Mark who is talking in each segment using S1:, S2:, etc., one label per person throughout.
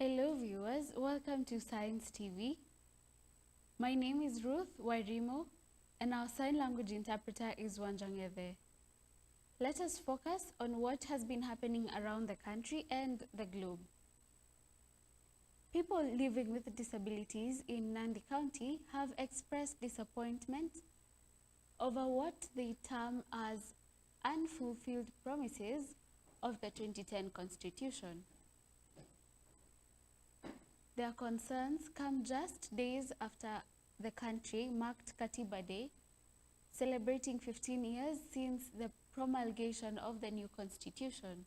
S1: Hello viewers, welcome to Science TV. My name is Ruth Wairimo and our sign language interpreter is Wanjangeve. Let us focus on what has been happening around the country and the globe. People living with disabilities in Nandi County have expressed disappointment over what they term as unfulfilled promises of the 2010 Constitution. Their concerns come just days after the country marked Katiba Day, celebrating 15 years since the promulgation of the new constitution.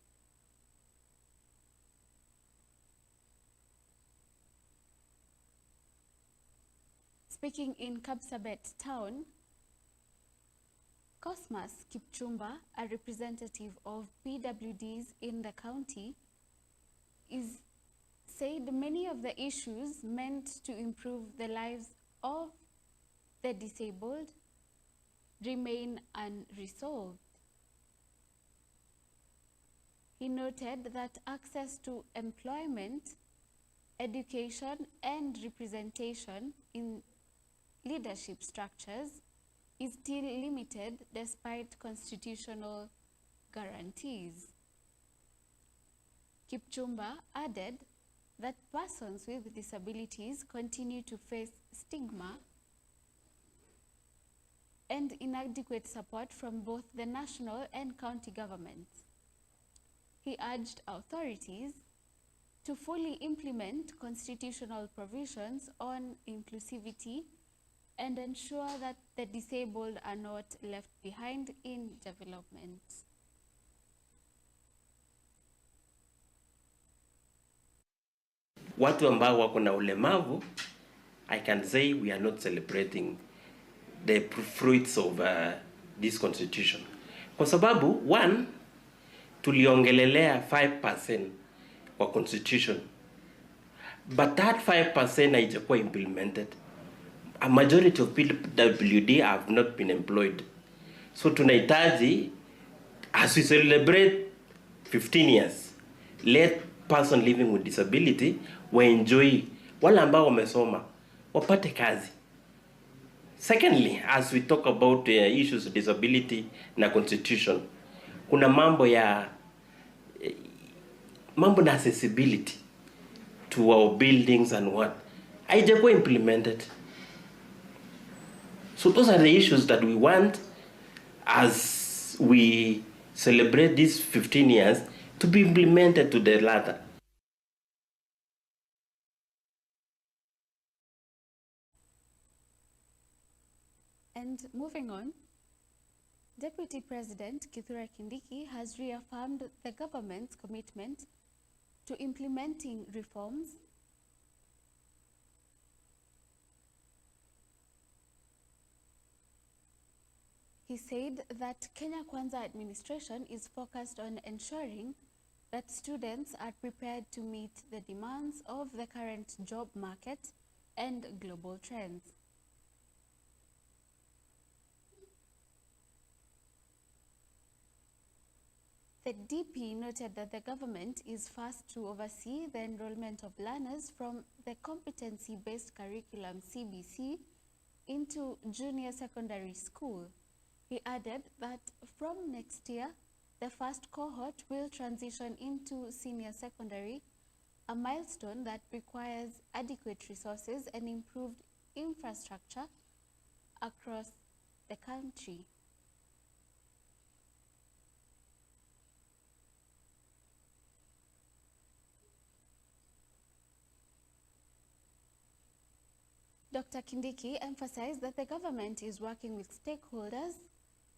S1: Speaking in Kapsabet town, Cosmas Kipchumba, a representative of PWDs in the county, said many of the issues meant to improve the lives of the disabled remain unresolved. He noted that access to employment, education, and representation in leadership structures is still limited despite constitutional guarantees. Kipchumba added that persons with disabilities continue to face stigma and inadequate support from both the national and county governments. He urged authorities to fully implement constitutional provisions on inclusivity and ensure that the disabled are not left behind in development.
S2: Watu ambao wako na ulemavu, I can say we are not celebrating the fruits of this constitution. Kwa sababu, one, tuliongelelea 5% kwa constitution, but that 5% haijakuwa implemented. A majority of PWD have not been employed. So tunahitaji, as we celebrate 15 years, let person living with disability enjoy, wale ambao wamesoma wapate kazi. Secondly, as we talk about issues of disability na constitution, kuna mambo na accessibility to our buildings and what haijakuwa implemented. So those are the issues that we want, as we celebrate these 15 years, to be implemented to the latter.
S1: And moving on, Deputy President Kithure Kindiki has reaffirmed the government's commitment to implementing reforms He said that Kenya Kwanza administration is focused on ensuring that students are prepared to meet the demands of the current job market and global trends. The DP noted that the government is first to oversee the enrollment of learners from the competency-based curriculum CBC into junior secondary school. He added that from next year, the first cohort will transition into senior secondary, a milestone that requires adequate resources and improved infrastructure across the country. Dr. Kindiki emphasized that the government is working with stakeholders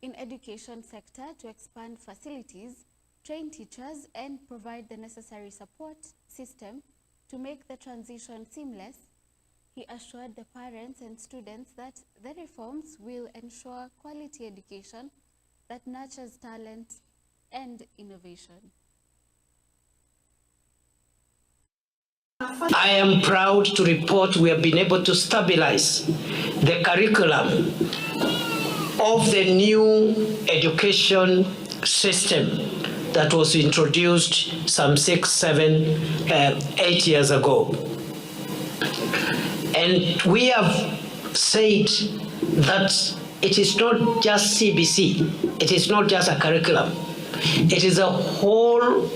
S1: in education sector to expand facilities, train teachers, and provide the necessary support system to make the transition seamless. He assured the parents and students that the reforms will ensure quality education that nurtures talent and innovation.
S3: I am proud to report we have been able to stabilize the curriculum of the new education system that was introduced some 6, 7, 8 years ago. And we have said that it is not just CBC, it is not just a curriculum, it is a whole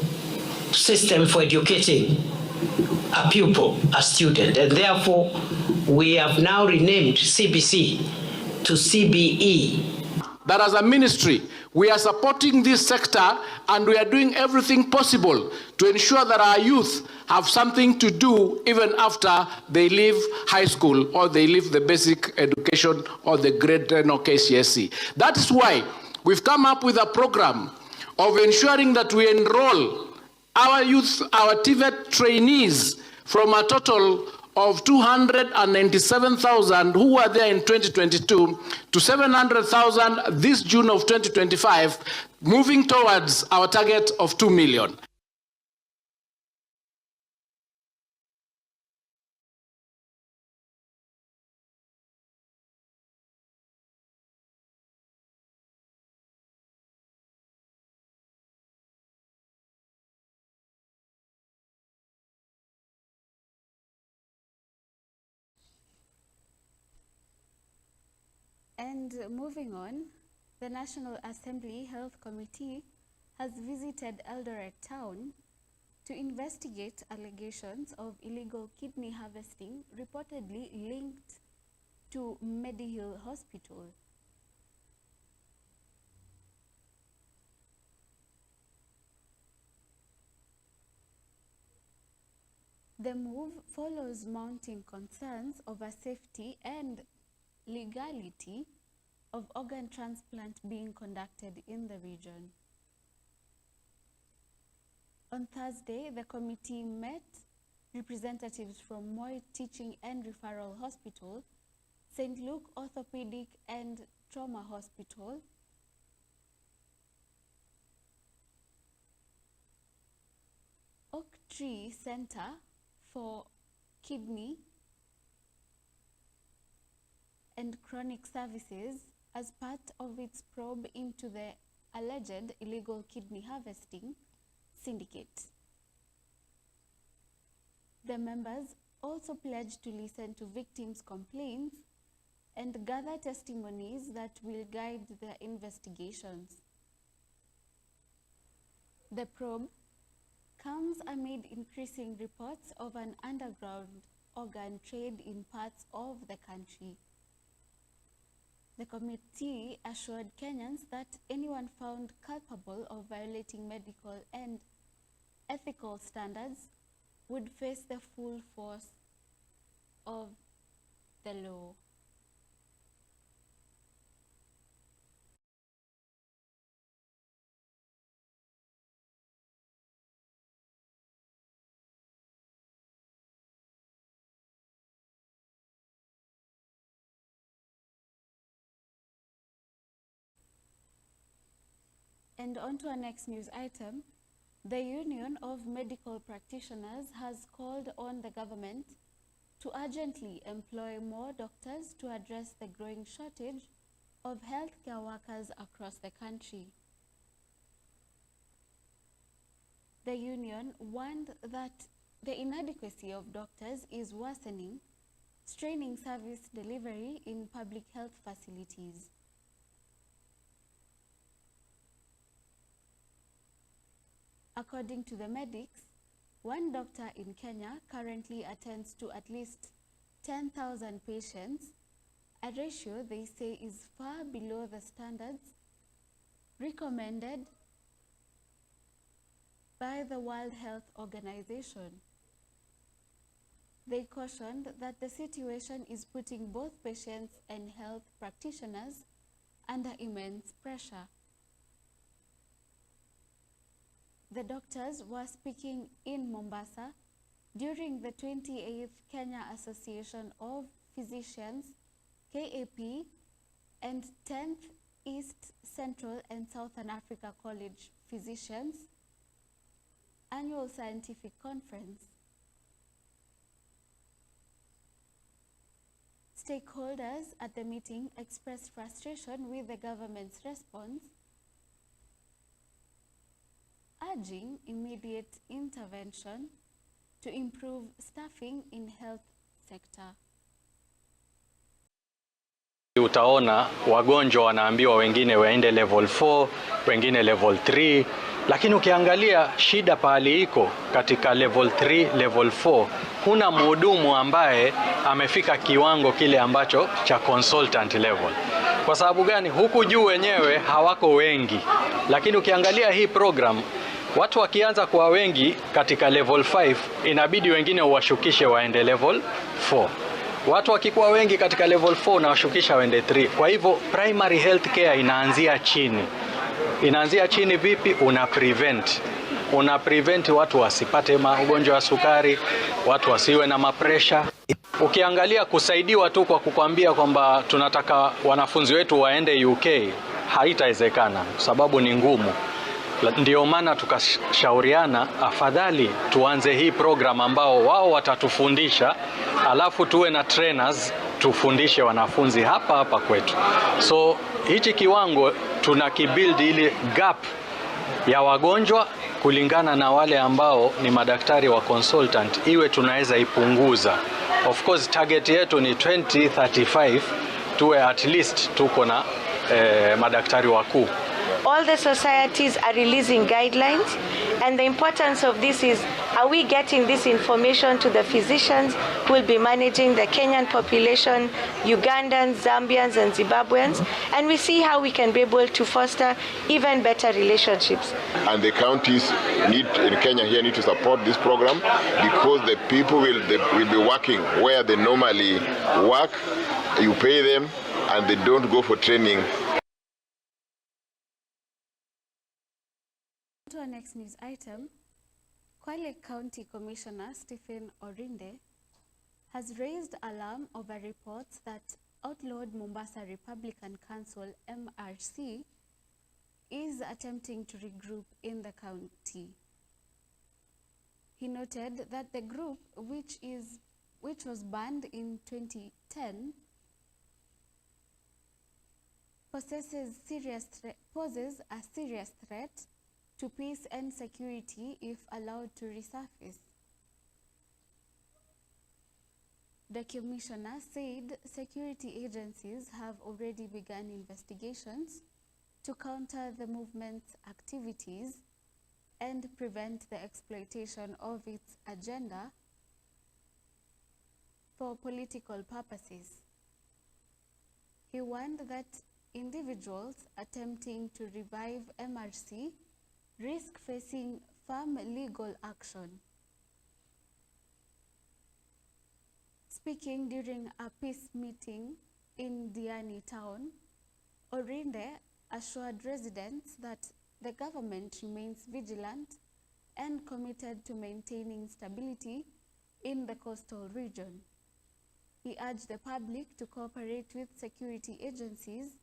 S3: system for educating a pupil, a student, and therefore we have now renamed CBC to CBE.
S4: That as a ministry, we are supporting this sector and we are doing everything possible to ensure that our youth have something to do even after they leave high school or they leave the basic education or the grade 10 or KCSE. That is why we've come up with a program of ensuring that we enroll our youth, our TVET trainees from a total of 297,000 who were there in 2022 to 700,000 this June of 2025, moving towards our target of 2 million.
S1: And moving on, the National Assembly Health Committee has visited Eldoret Town to investigate allegations of illegal kidney harvesting reportedly linked to Medihill Hospital. The move follows mounting concerns over safety and legality of organ transplant being conducted in the region. On Thursday, the committee met representatives from Moi Teaching and Referral Hospital, St. Luke Orthopedic and Trauma Hospital, Oak Tree Center for Kidney and Chronic Services as part of its probe into the alleged illegal kidney harvesting syndicate. The members also pledged to listen to victims' complaints and gather testimonies that will guide their investigations. The probe comes amid increasing reports of an underground organ trade in parts of the country. The committee assured Kenyans that anyone found culpable of violating medical and ethical standards would face the full force of the law. And on to our next news item. The Union of Medical Practitioners has called on the government to urgently employ more doctors to address the growing shortage of healthcare workers across the country. The union warned that the inadequacy of doctors is worsening, straining service delivery in public health facilities. According to the medics, one doctor in Kenya currently attends to at least 10,000 patients, a ratio they say is far below the standards recommended by the World Health Organization. They cautioned that the situation is putting both patients and health practitioners under immense pressure. The doctors were speaking in Mombasa during the 28th Kenya Association of Physicians, KAP, and 10th East Central and Southern Africa College Physicians Annual Scientific Conference. Stakeholders at the meeting expressed frustration with the government's response urging immediate intervention to improve staffing in health sector.
S5: Utaona wagonjwa wanaambiwa wengine waende level 4, wengine level 3, lakini ukiangalia shida pahali iko katika level 3, level 4, kuna mhudumu ambaye amefika kiwango kile ambacho cha consultant level. Kwa sababu gani? Huku juu wenyewe hawako wengi, lakini ukiangalia hii program watu wakianza kuwa wengi katika level 5, inabidi wengine uwashukishe waende level 4. Watu wakikuwa wengi katika level 4 na washukisha waende 3. Kwa hivyo primary health care inaanzia chini. Inaanzia chini vipi? Una prevent watu wasipate magonjwa ya sukari, watu wasiwe na mapresha. Ukiangalia kusaidiwa tu kwa kukwambia kwamba tunataka wanafunzi wetu waende UK, haitawezekana sababu ni ngumu. Ndio maana tukashauriana afadhali tuanze hii program ambao wao watatufundisha, alafu tuwe na trainers tufundishe wanafunzi hapa hapa kwetu. So hichi kiwango tunakibuild ile gap ya wagonjwa kulingana na wale ambao ni madaktari wa consultant, iwe tunaweza ipunguza. Of course target yetu ni 2035 tuwe at least tuko na madaktari wakuu.
S6: All the societies are releasing guidelines, and the importance of this is, are we getting this information to the physicians who will be managing the Kenyan population, Ugandans, Zambians and Zimbabweans, and we see how we can be able to foster even better relationships.
S7: And the counties in Kenya here need to support this program, because the people will be working where they normally work. You pay them and they don't go for training.
S1: To our next news item, Kwale County Commissioner Stephen Orinde has raised alarm over reports that outlawed Mombasa Republican Council MRC is attempting to regroup in the county. He noted that the group, which was banned in 2010, poses a serious threat to peace and security if allowed to resurface. The commissioner said security agencies have already begun investigations to counter the movement's activities and prevent the exploitation of its agenda for political purposes. He warned that individuals attempting to revive MRC risk facing firm legal action. Speaking during a peace meeting in Diani town, Orinde assured residents that the government remains vigilant and committed to maintaining stability in the coastal region. He urged the public to cooperate with security agencies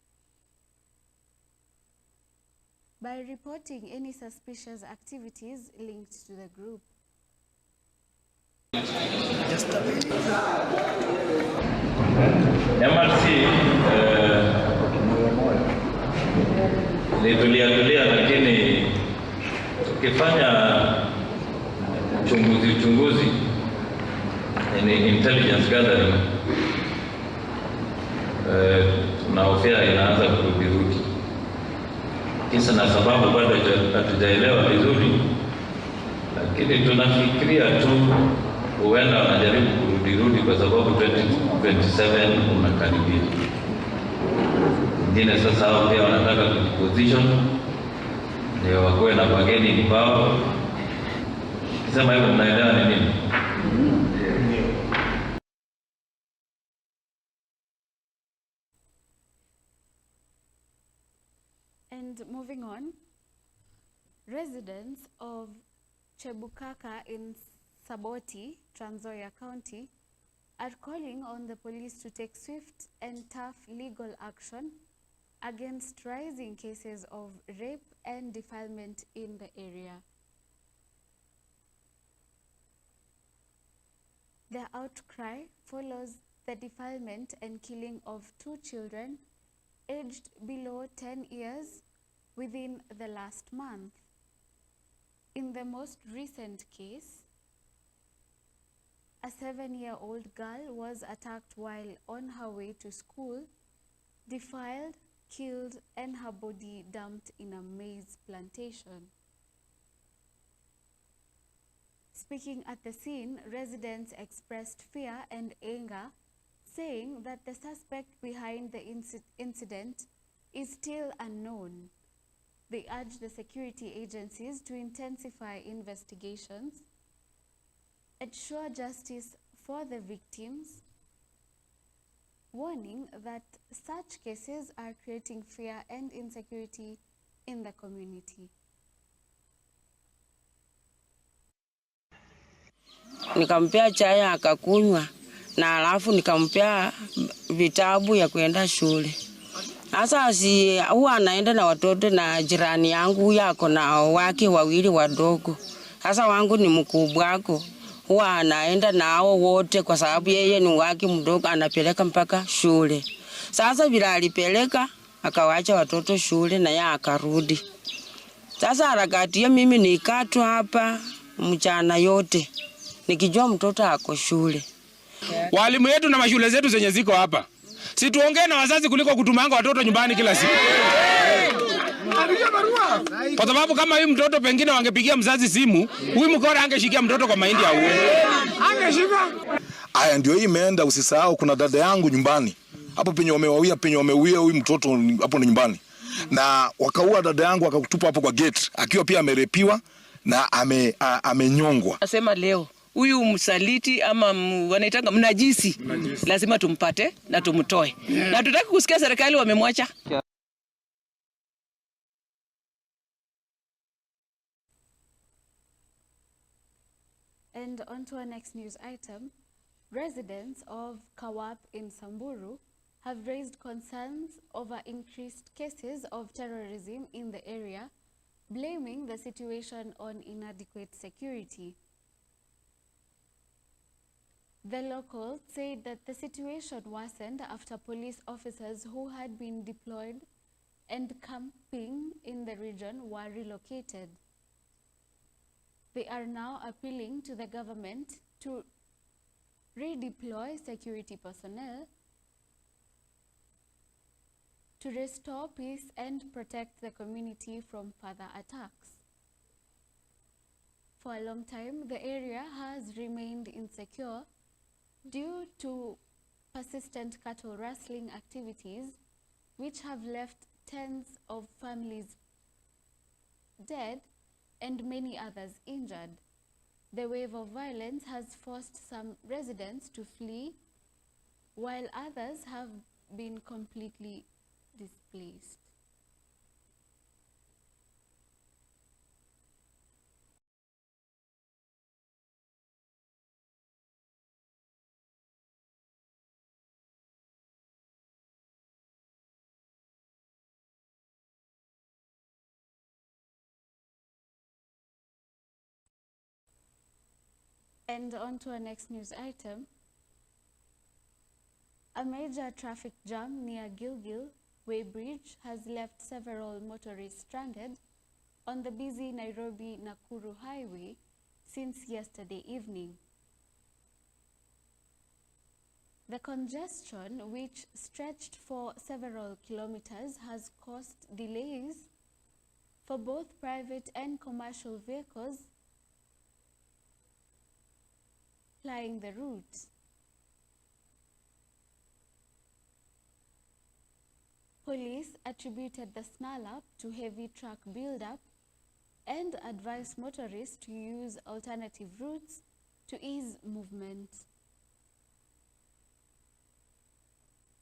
S1: by reporting any suspicious activities linked to the group.
S8: MRC tulia, lakini tukifanya uchunguzi ni intelligence gathering, tunahofia inaanza kurudi. Kisa na sababu bado hatujaelewa vizuri, lakini tunafikiria tu huenda wanajaribu kurudi kwa sababu 2027 unakaribia. Wengine sasa hao pia wanataka kujiposition ndio wakoe na bargaining power. Kisema hivyo mnaelewa ni nini?
S1: And moving on, residents of Chebukaka in Saboti, Trans Nzoia County, are calling on the police to take swift and tough legal action against rising cases of rape and defilement in the area. Their outcry follows the defilement and killing of 2 children aged below 10 years within the last month. In the most recent case, a 7-year-old girl was attacked while on her way to school, defiled, killed, and her body dumped in a maize plantation. Speaking at the scene, residents expressed fear and anger, saying that the suspect behind the incident is still unknown. They urged the security agencies to intensify investigations, ensure justice for the victims, warning that such cases are creating fear and insecurity in the community.
S9: Nikampea chai akakunywa na alafu nikampea vitabu ya kwenda shule. Sasa huwa anaenda na watoto na jirani yangu yako na wake wawili wadogo. Sasa wangu ni mkubwako. Huwa anaenda nao wote kwa sababu yeye ni wake mdogo, anapeleka mpaka shule. Sasa bila alipeleka akawacha watoto shule na yeye akarudi. Sasa harakati ya mimi nikaa tu hapa mchana yote nikijua mtoto ako shule.
S10: Walimu wetu na mashule zetu zenye ziko hapa, si tuongee na wazazi kuliko kutumanga watoto nyumbani kila siku. Kwa sababu kama huyu mtoto pengine wangepigia mzazi simu, huyu mkora angeshikia mtoto kwa mahindi auwe. Angeshika.
S11: Aya ndio hii imeenda, usisahau kuna dada yangu nyumbani. Hapo penye wameuia huyu mtoto hapo ni nyumbani. Na wakaua dada yangu akakutupa hapo kwa gate akiwa pia amerepiwa na amenyongwa.
S12: Nasema leo huyu msaliti ama wanaitanga mnajisi lazima tumpate na tumtoe. Na tutaki kusikia serikali wamemwacha.
S1: And on to our next news item. Residents of Kawap in Samburu have raised concerns over increased cases of terrorism in the area, blaming the situation on inadequate security. The locals said that the situation worsened after police officers who had been deployed and camping in the region were relocated. They are now appealing to the government to redeploy security personnel to restore peace and protect the community from further attacks. For a long time, the area has remained insecure due to persistent cattle rustling activities, which have left tens of families dead and many others injured. The wave of violence has forced some residents to flee, while others have been completely displaced. And on to our next news item. A major traffic jam near Gilgil Weybridge has left several motorists stranded on the busy Nairobi-Nakuru highway since yesterday evening. The congestion, which stretched for several kilometers, has caused delays for both private and commercial vehicles plying the route. Police attributed the snarl-up to heavy truck build-up and advised motorists to use alternative routes to ease movement.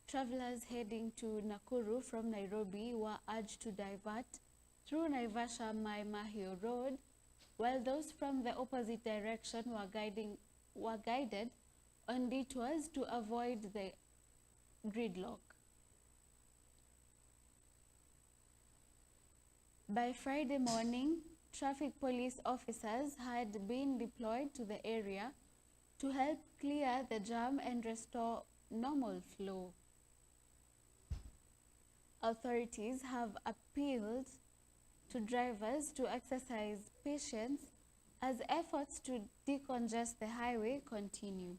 S1: Travelers heading to Nakuru from Nairobi were urged to divert through Naivasha-Mai Mahiu Road, while those from the opposite direction were guided on detours to avoid the gridlock. By Friday morning, traffic police officers had been deployed to the area to help clear the jam and restore normal flow. Authorities have appealed to drivers to exercise patience as efforts to decongest the highway continue.